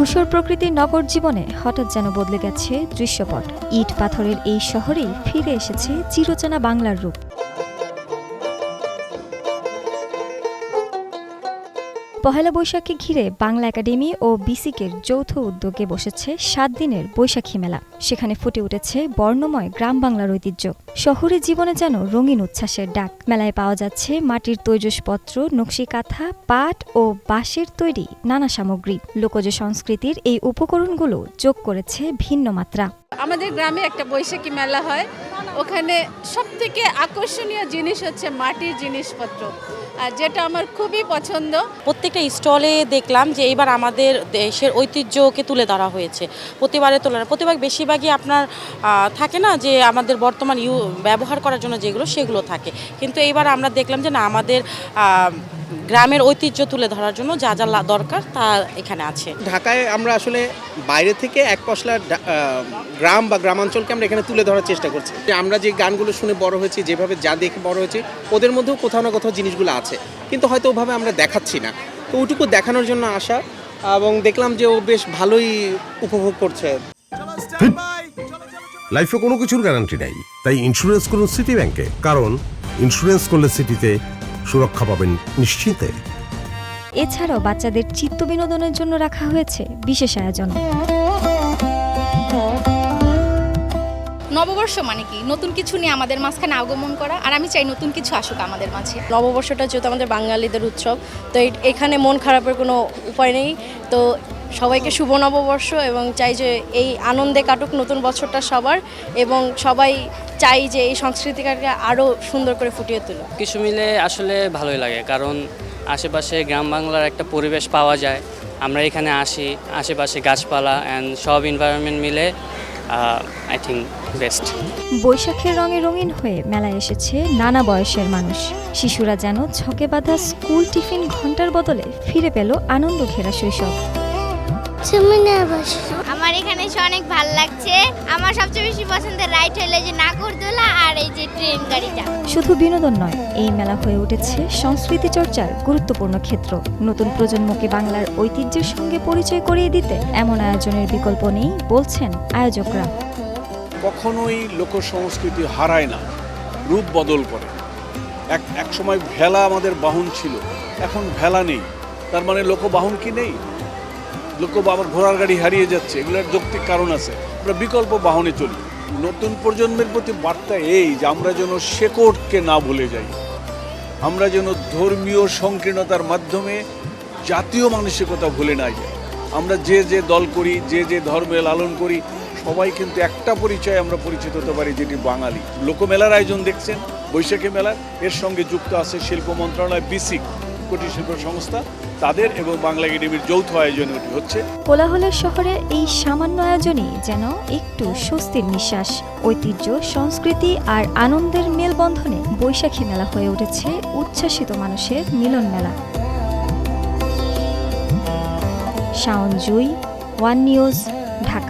ধূসর প্রকৃতির নগর জীবনে হঠাৎ যেন বদলে গেছে দৃশ্যপট। ইট পাথরের এই শহরেই ফিরে এসেছে চিরচেনা বাংলার রূপ। পহেলা বৈশাখকে ঘিরে বাংলা একাডেমি ও বিসিকের যৌথ উদ্যোগে বসেছে ৭ দিনের বৈশাখী মেলা। সেখানে ফুটে উঠেছে বর্ণময় গ্রাম বাংলার ঐতিহ্য। শহুরে জীবনে যেন রঙিন উচ্ছ্বাসের ডাক। মেলায় পাওয়া যাচ্ছে মাটির তৈজসপত্র, নকশি কাঁথা, পাট ও বাঁশের তৈরি নানা সামগ্রী। লোকজ সংস্কৃতির এই উপকরণগুলো যোগ করেছে ভিন্ন মাত্রা। আমাদের গ্রামে একটা বৈশাখী মেলা হয়, ওখানে সবথেকে আকর্ষণীয় জিনিস হচ্ছে মাটির জিনিসপত্র, আর যেটা আমার খুবই পছন্দ। প্রত্যেকটা স্টলে দেখলাম যে এবার আমাদের দেশের ঐতিহ্যকে তুলে ধরা হয়েছে। প্রতিবারের তুলনায় প্রতিবার বেশিরভাগই আপনার থাকে না যে আমাদের বর্তমান ব্যবহার করার জন্য যেগুলো সেগুলো থাকে, কিন্তু এইবার আমরা দেখলাম যে না, আমাদের গ্রামের ঐতিহ্য তুলে ধরার জন্য যা যা দরকার তা এখানে আছে। ঢাকায় আমরা আসলে বাইরে থেকে এক পশলা গ্রাম বা গ্রামাঞ্চলকে আমরা এখানে তুলে ধরার চেষ্টা করছি। আমরা যে গানগুলো শুনে বড় হয়েছি, যেভাবে যা দেখে বড় হয়েছি, ওদের মধ্যেও কোথাও না কোথাও জিনিসগুলো আছে, কিন্তু হয়তো ওভাবে আমরা দেখাচ্ছি না। তো ওইটুকু দেখানোর জন্য আসা, এবং দেখলাম যে ও বেশ ভালোই উপভোগ করছে। লাইফে কোনো কিছুর গ্যারান্টি নেই, তাই ইন্স্যুরেন্স করুন সিটি ব্যাংকে, কারণ ইন্স্যুরেন্স করলে সিটিতে সুরক্ষা পাবেন নিশ্চিন্তে। এছাড়াও বাচ্চাদের চিত্ত বিনোদনের জন্য রাখা হয়েছে বিশেষ আয়োজন। নববর্ষ মানে কি? নতুন কিছু নিয়ে আমাদের মাঝখানে আগমন করা, আর আমি চাই নতুন কিছু আসুক আমাদের মাঝে। নববর্ষটা যেহেতু আমাদের বাঙালিদের উৎসব, তো এখানে মন খারাপের কোনো উপায় নেই। তো সবাইকে শুভ নববর্ষ, এবং চাই যে এই আনন্দে কাটুক নতুন বছরটা সবার, এবং সবাই চাই যে এই সংস্কৃতিটাকে আরও সুন্দর করে ফুটিয়ে তুলুক। কিছু মিলে আসলে ভালোই লাগে, কারণ আশেপাশে গ্রাম বাংলার একটা পরিবেশ পাওয়া যায়। আমরা এখানে আসি, আশেপাশে গাছপালা অ্যান্ড সব এনভায়রনমেন্ট মিলে আই থিঙ্ক বেস্ট। বৈশাখের রঙে রঙিন হয়ে মেলায় এসেছে নানা বয়সের মানুষ। শিশুরা যেন ছকে বাঁধা স্কুল টিফিন ঘন্টার বদলে ফিরে পেল আনন্দ ঘেরা শৈশব। আমার এখানে এসে অনেক ভালো লাগছে। আমার সবচেয়ে বেশি পছন্দের রাইড হলো যে নাগরদোলা আর এই যে ট্রেন গাড়িটা। শুধু বিনোদন নয়, এই মেলা হয়ে উঠেছে সংস্কৃতি চর্চার গুরুত্বপূর্ণ ক্ষেত্র। নতুন প্রজন্মকে বাংলার ঐতিহ্যের সঙ্গে পরিচয় করিয়ে দিতে এমন আয়োজনের বিকল্প নেই বলছেন আয়োজকরা। কখনোই লোক সংস্কৃতি হারায় না, রূপ বদল করে। এক সময় ভেলা আমাদের বাহন ছিল, এখন ভেলা নেই, তার মানে লোকবাহন কি নেই? আমার ঘোড়ার গাড়ি হারিয়ে যাচ্ছে, এগুলোর যৌক্তিক কারণ আছে। আমরা বিকল্প বাহনে চলি। নতুন প্রজন্মের প্রতি বার্তা এই যে আমরা যেন শেকড়কে না ভুলে যাই, আমরা যেন ধর্মীয় সংকীর্ণতার মাধ্যমে জাতীয় মানসিকতা ভুলে না যাই। আমরা যে যে দল করি, যে যে ধর্মে লালন করি, সবাই কিন্তু একটা পরিচয় আমরা পরিচিত হতে পারি, যেটি বাঙালি। লোকমেলার আয়োজন দেখছেন, বৈশাখী মেলার, এর সঙ্গে যুক্ত আছে শিল্প মন্ত্রণালয়, বিসিক, কুটির শিল্প সংস্থা, তাদের এবং বাংলা একাডেমির যৌথ আয়োজনে হচ্ছে। কোলাহলের শহরে এই সামান্য আয়োজনই যেন একটু স্বস্তির নিঃশ্বাস। ঐতিহ্য, সংস্কৃতি আর আনন্দের মেলবন্ধনে বৈশাখী মেলা হয়ে উঠেছে উচ্ছ্বাসিত মানুষের মিলন মেলা। শাওন জুই, ওয়ান নিউজ, ঢাকা।